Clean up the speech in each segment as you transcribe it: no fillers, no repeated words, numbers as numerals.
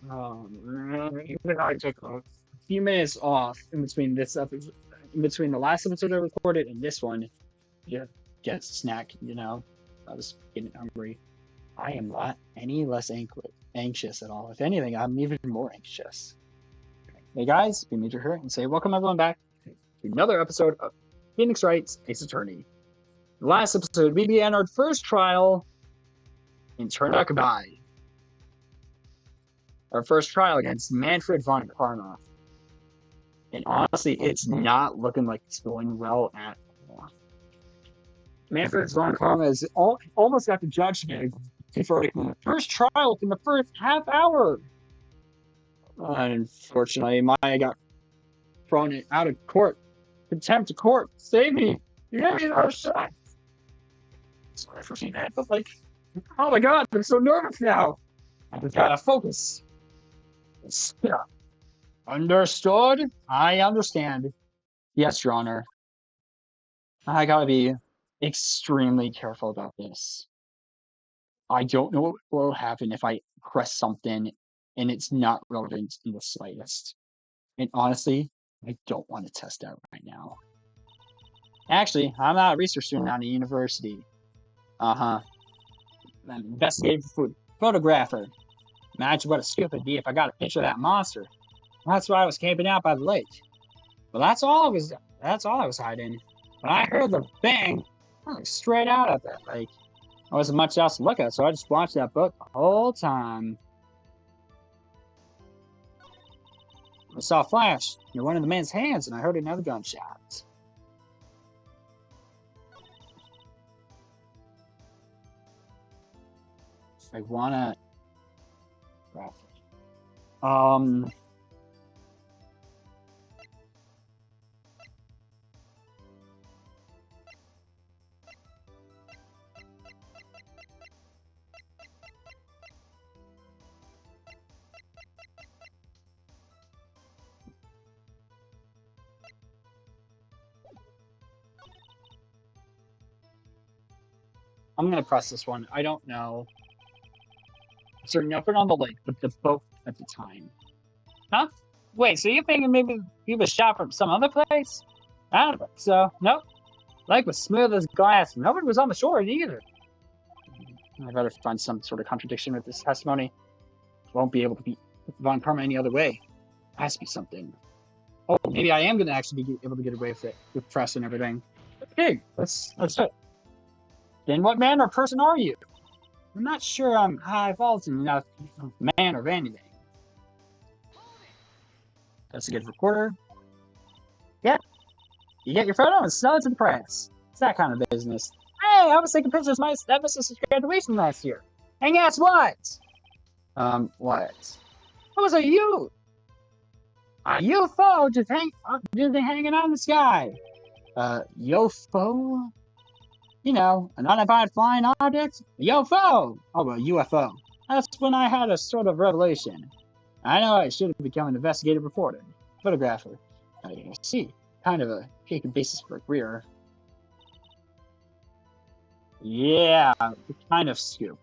Even I took a few minutes off in between this episode, in between the last episode I recorded and this one, just get a snack. I was getting hungry. I am not any less anxious at all. If anything, I'm even more anxious. Hey guys, be Major here and say welcome everyone back to another episode of Phoenix Wright's Ace Attorney. The last episode, we began our first trial in Turnabout Goodbye. Our first trial against Manfred Van Karma. And honestly, it's not looking like it's going well at all. Manfred Van Karma is almost got the judge to verdict in the first trial in the first half hour. Unfortunately, Maya got thrown out of court. Contempt of court. Save me. You gave me another shot. Sorry for saying that, but oh my god, I'm so nervous now. I just gotta focus. Yeah. Understood? I understand. Yes, Your Honor. I gotta be extremely careful about this. I don't know what will happen if I press something and it's not relevant in the slightest. And honestly, I don't want to test that right now. Actually, I'm not a research student at a university. I'm an investigative photographer. Imagine what a scoop it'd be if I got a picture of that monster. That's why I was camping out by the lake. But that's all I was hiding. When I heard the bang, I looked straight out at that lake. There wasn't much else to look at, so I just watched that book the whole time. I saw a flash near one of the man's hands, and I heard another gunshot. I wanna... I'm gonna press this one. I don't know. So nothing on the lake, but the boat at the time. Huh? Wait, so you're thinking maybe he was shot from some other place? I don't think so. Nope. Lake was smooth as glass. Nobody was on the shore either. I better find some sort of contradiction with this testimony. Won't be able to beat Von Karma any other way. Has to be something. Oh, maybe I am gonna actually be able to get away with it with press and everything. Okay, let's do it. Then what man or person are you? I'm not sure I'm high vaulting enough man or anything. That's a good reporter. Yep. You get your photo and sell it to the press. It's that kind of business. Hey, I was taking pictures of my stepsister's graduation last year. And guess what? What? It was a UFO just hanging out in the sky. UFO? You know, an unidentified flying object? A UFO! Oh, a UFO. That's when I had a sort of revelation. I know I should have become an investigative reporter, photographer. I see. Kind of a shaky basis for a career. Yeah, kind of scoop.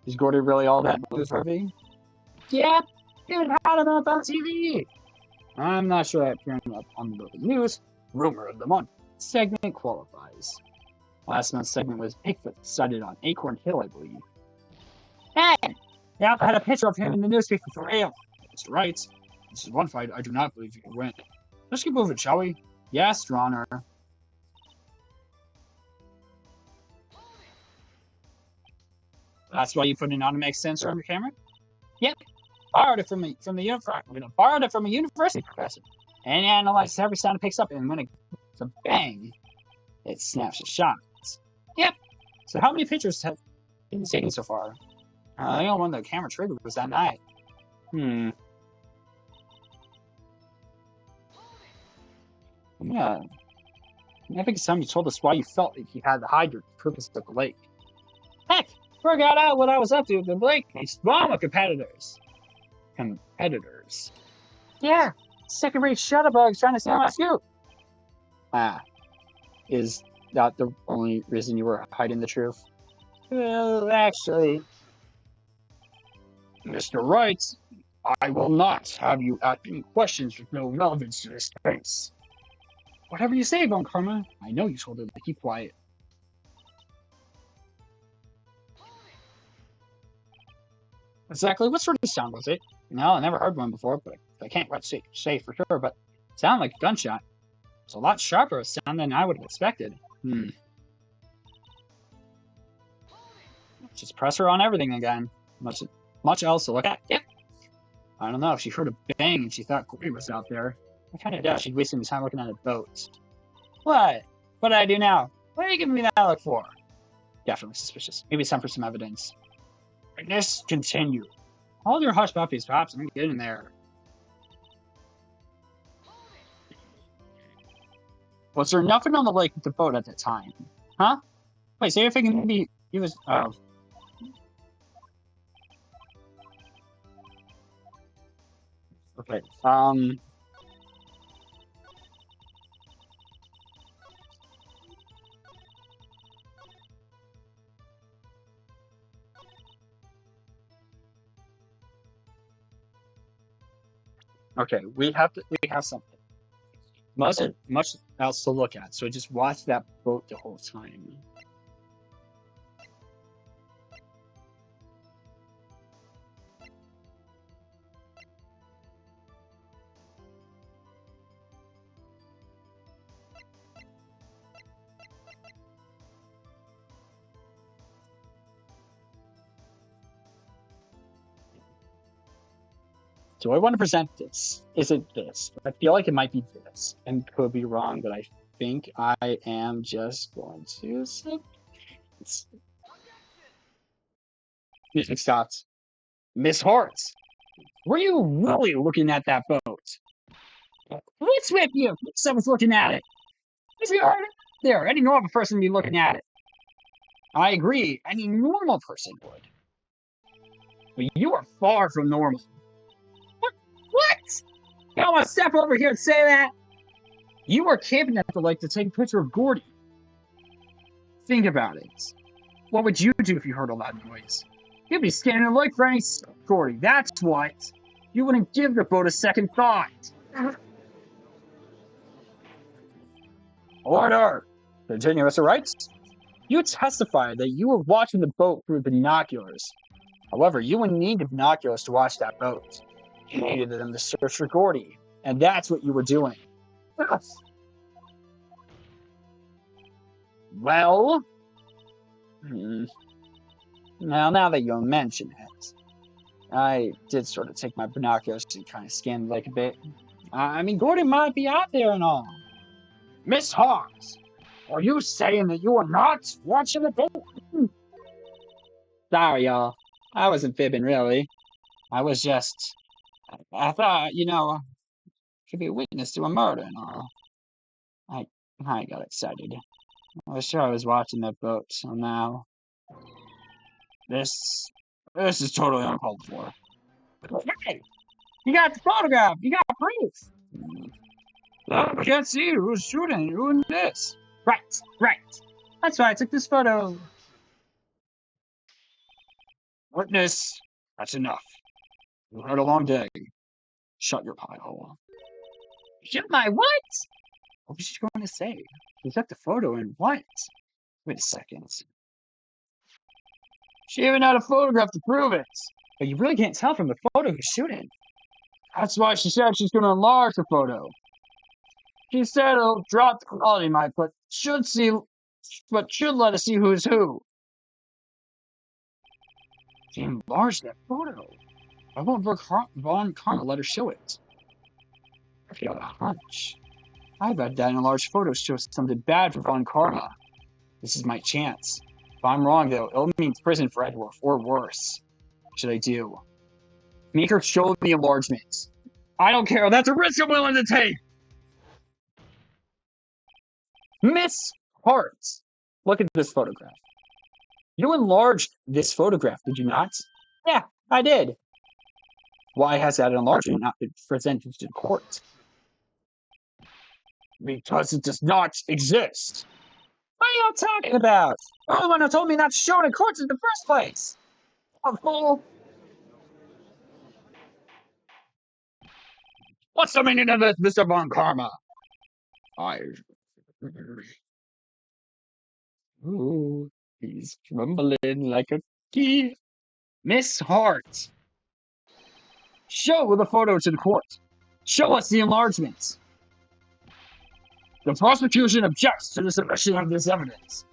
Is Gourd really all that newsworthy? Yeah, even had him up on TV. I'm not sure that appearing up on the news, rumor of the month, segment qualifies. Last month's segment was Bigfoot sighted on Acorn Hill, I believe. Hey! Yeah, I had a picture of him in the newspaper for real. Mr. Wright, this is one fight I do not believe you can win. Let's keep moving, shall we? Yes, Your Honor. That's why you put an automatic sensor on your camera? Yep. Borrowed it from a university professor. And analyzes every sound it picks up, and when it's a bang, it snaps a shot. Yep. So how many pictures have been taken so far? The only one the camera triggered was that night. Yeah. I think it's time you told us why you felt like you had to hide your purpose at the lake. Heck, forgot out what I was up to at the lake. These drama competitors. Yeah, second-rate shutterbugs trying to steal my scoop. Is that the only reason you were hiding the truth? Well, actually, Mr. Wright, I will not have you asking questions with no relevance to this case. Whatever you say, Von Karma. I know you told her to keep quiet. Exactly what sort of sound was it? No, I never heard one before, but I can't quite say for sure, but it sounded like a gunshot. It's a lot sharper a sound than I would have expected. Just press her on everything again. Much else to look at? Yep. I don't know. She heard a bang and she thought Gourd was out there. I kind of doubt she'd waste any time looking at a boat. What? What did I do now? What are you giving me that look for? Definitely suspicious. Maybe it's time for some evidence. Witness, continue. Hold your hush puppies, Pops. I'm getting there. Was there nothing on the lake with the boat at that time? Huh? Wait, so you're thinking maybe he was... Oh. Okay. Okay, we have something. Much else to look at, so just watch that boat the whole time. Do I want to present this? Is it this? I feel like it might be this, and could be wrong, but I think I am just going to... Music stops. Miss Hart, were you really looking at that boat? What's with you? Someone's looking at it. Is it hard? There, any normal person would be looking at it. I agree, any normal person would. But you are far from normal. What? You don't want to step over here and say that? You are camping at the lake to take a picture of Gourd. Think about it. What would you do if you heard a loud noise? You'd be scanning the lake for any Gourd. That's what. You wouldn't give the boat a second thought. Order! Continue, Mr. Wright. You testified that you were watching the boat through binoculars. However, you wouldn't need the binoculars to watch that boat. You needed them to search for Gourd, and that's what you were doing. Well, now that you mention it, I did sort of take my binoculars and kind of scan the lake a bit. I mean, Gourd might be out there and all. Miss Hawks, are you saying that you were not watching the boat? Sorry, y'all. I wasn't fibbing, really. I was just... I thought, could be a witness to a murder and all. I got excited. I was sure I was watching that boat, so now... This is totally uncalled for. Hey! You got the photograph! You got proof! I can't see who's shooting who in this. Right. That's why I took this photo. Witness, that's enough. You've had a long day. Shut your pie hole. Shut my what? What was she going to say? You took the photo and what? Wait a second. She even had a photograph to prove it. But you really can't tell from the photo who's shooting. That's why she said she's going to enlarge the photo. She said it'll drop the quality mic, but should let us see who's who. She enlarged that photo. I won't Von Karma let her show it. I feel a hunch. I bet that enlarged photo shows something bad for Von Karma. This is my chance. If I'm wrong, though, it'll mean prison for Edgeworth, or worse. What should I do? Make her show the enlargements. I don't care. That's a risk I'm willing to take. Miss Hart, look at this photograph. You enlarged this photograph, did you not? Yeah, I did. Why has that enlargement not been presented to the court? Because it does not exist. What are you talking about? You're the one who told me not to show it in court in the first place. A fool. What's the meaning of this, Mr. Van Karma? I... Ooh, he's trembling like a key. Miss Hart, show the photo to the court. Show us the enlargements. The prosecution objects to the submission of this evidence.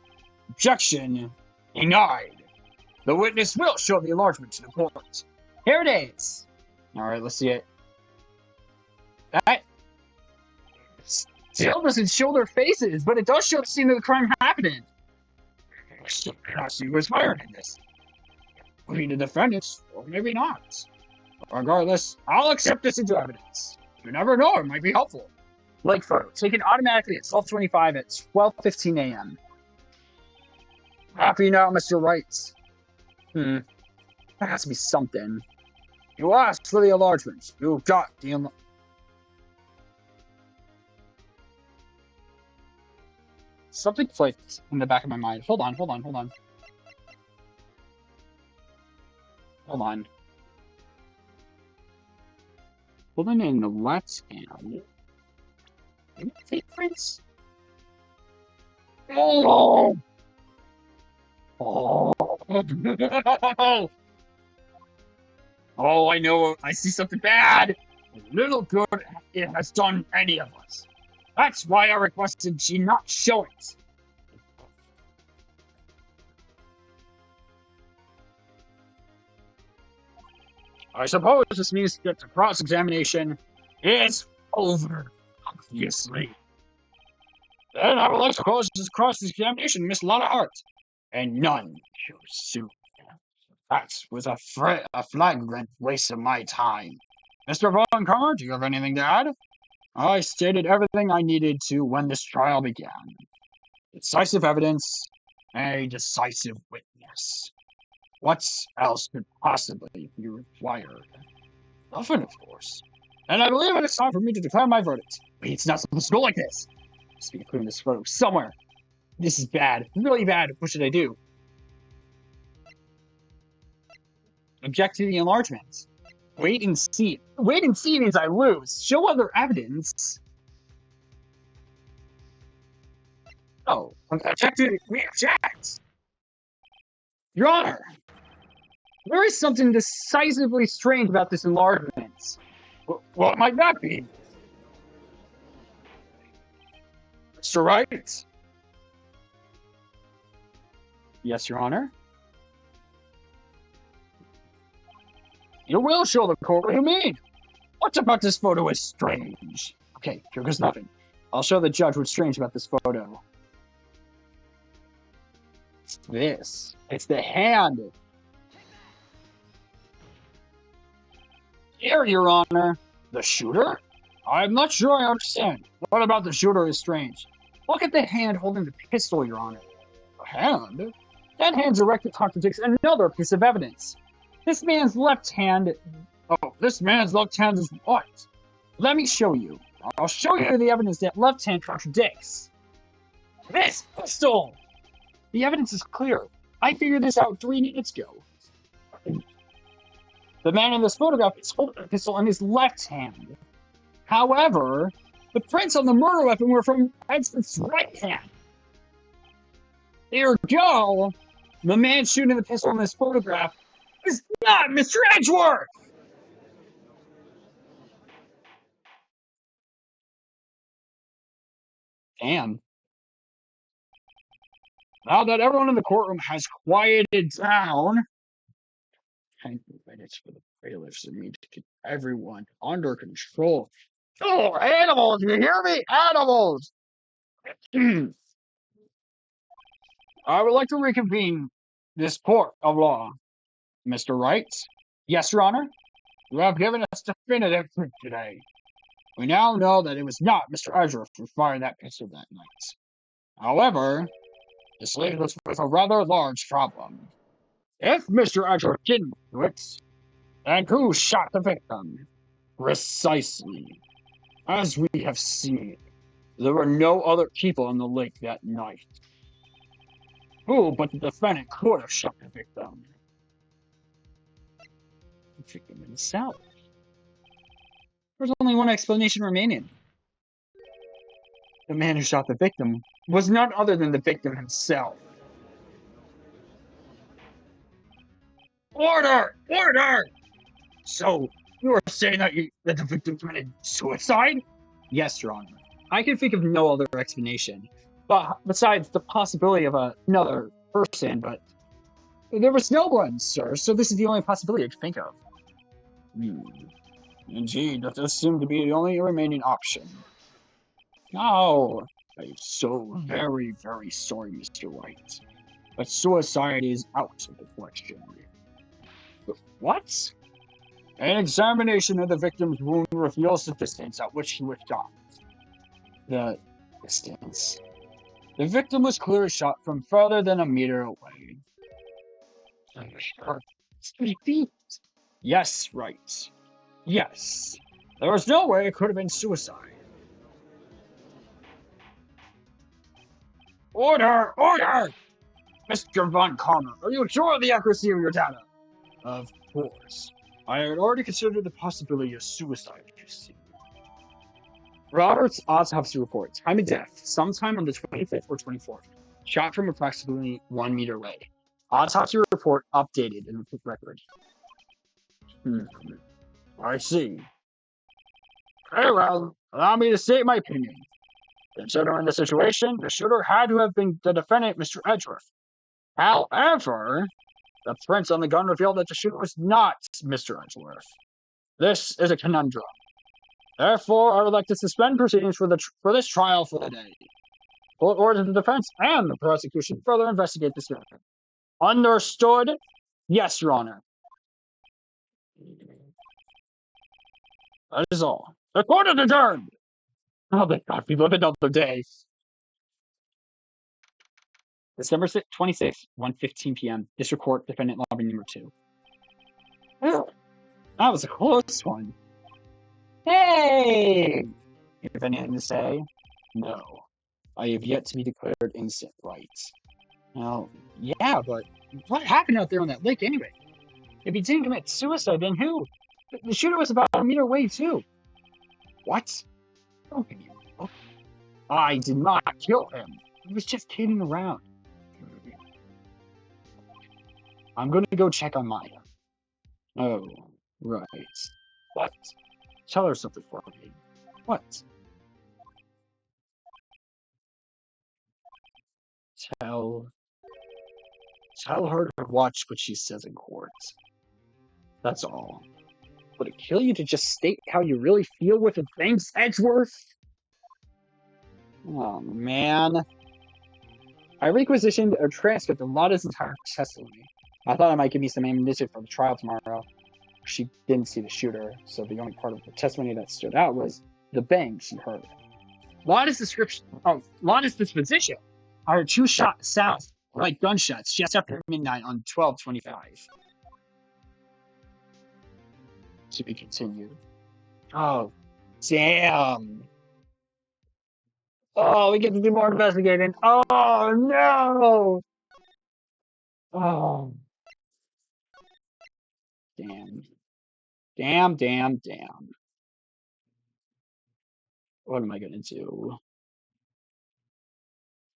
Objection denied. The witness will show the enlargement to the court. Here it is. All right, let's see it. That still doesn't show their faces, but it does show the scene of the crime happening. I still cannot see who was fired in this. Maybe the defendants, or maybe not. Regardless, I'll accept this into evidence. You never know, it might be helpful. Like photo, taken automatically at 12:25 at 12:15 a.m. Happy now, Mr. Wright. There has to be something. You asked for the enlargement. You got the enlargement. Something clicked in the back of my mind. Hold on. Hold on. Holding in the left hand. Fingerprints? Oh! Oh! Oh, I know. I see something bad. Little good it has done any of us. That's why I requested she not show it. I suppose this means that the cross-examination is over, obviously. Then I would like to close this cross-examination, Miss Lotta Hart, and none too soon. That was a flagrant waste of my time. Mr. Van Karma, do you have anything to add? I stated everything I needed to when this trial began. Decisive evidence, a decisive witness. What else could possibly be required? Nothing, of course. And I believe it is time for me to declare my verdict. Wait, it's not supposed to go like this. I must be including this photo somewhere. This is bad. Really bad. What should I do? Object to the enlargement. Wait and see. Wait and see means I lose. Show other evidence. Oh, object to... We object! Your Honor! There is something decisively strange about this enlargement. What might that be? Mr. Wright? Yes, Your Honor? You will show the court what you mean. What about this photo is strange? Okay, here goes nothing. I'll show the judge what's strange about this photo. It's this. It's the hand. Here, Your Honor. The shooter? I'm not sure I understand. What about the shooter is strange? Look at the hand holding the pistol, Your Honor. A hand? That hand directly contradicts another piece of evidence. This man's left hand is what? Let me show you. I'll show you the evidence that left hand contradicts. This pistol! The evidence is clear. I figured this out 3 minutes ago. The man in this photograph is holding a pistol in his left hand. However, the prints on the murder weapon were from Edgeworth's right hand. There you go. The man shooting the pistol in this photograph is not Mr. Edgeworth! Damn. Now that everyone in the courtroom has quieted down, 10 minutes for the bailiffs and me to get everyone under control. Oh, animals! You hear me? Animals! I would like to reconvene this court of law. Mr. Wright? Yes, Your Honor? You have given us definitive proof today. We now know that it was not Mr. Edgeworth who fired that pistol that night. However, this leaves us with a rather large problem. If Mr. Edgeworth didn't do it, then who shot the victim? Precisely. As we have seen, there were no other people in the lake that night. Who but the defendant could have shot the victim? The victim himself. There's only one explanation remaining. The man who shot the victim was none other than the victim himself. Order! Order! So, you are saying that the victim committed suicide? Yes, Your Honor. I can think of no other explanation, but besides the possibility of another person, but there was no one, sir, so this is the only possibility I can think of. Indeed, that does seem to be the only remaining option. Oh, I'm so very, very sorry, Mr. White. But suicide is out of the question. What? An examination of the victim's wound reveals the distance at which he was shot. The distance. The victim was clearly shot from further than a meter away. 3 feet. Yes, right. Yes. There was no way it could have been suicide. Order! Order! Mr. Van Karma, are you sure of the accuracy of your data? Of course. I had already considered the possibility of suicide, you see. Robert's autopsy report. Time of death. Sometime on the 25th or 24th. Shot from approximately 1 meter away. Autopsy report updated in the record. I see. Very well. Allow me to state my opinion. Considering the situation, the shooter had to have been the defendant, Mr. Edgeworth. However, the prints on the gun revealed that the shooter was not Mr. Edgeworth. This is a conundrum. Therefore, I would like to suspend proceedings for this trial for the day. Court orders the defense and the prosecution further investigate this matter. Understood? Yes, Your Honor. That is all. The court is adjourned! Oh, thank God, we live another day. December 26th, 1:15 p.m. District Court, Defendant Lobby Number 2. That was a close one. Hey! You have anything to say? No. I have yet to be declared innocent, right? Well, yeah, but what happened out there on that lake anyway? If he didn't commit suicide, then who? The shooter was about a meter away, too. What? Don't give me a look. I did not kill him. He was just kidding around. I'm going to go check on Maya. Oh, right. What? Tell her something for me. What? Tell her to watch what she says in court. That's all. Would it kill you to just state how you really feel with the things, Edgeworth? Oh, man. I requisitioned a transcript of Lotta's entire testimony. I thought it might give me some ammunition for the trial tomorrow. She didn't see the shooter, so the only part of her testimony that stood out was the bang she heard. Lotta's disposition. I heard 2 sounds like gunshots just after midnight on 12/25. To be continued. Oh, damn. Oh, we get to do more investigating. Oh, no. Oh. Damn. Damn. What am I going to do?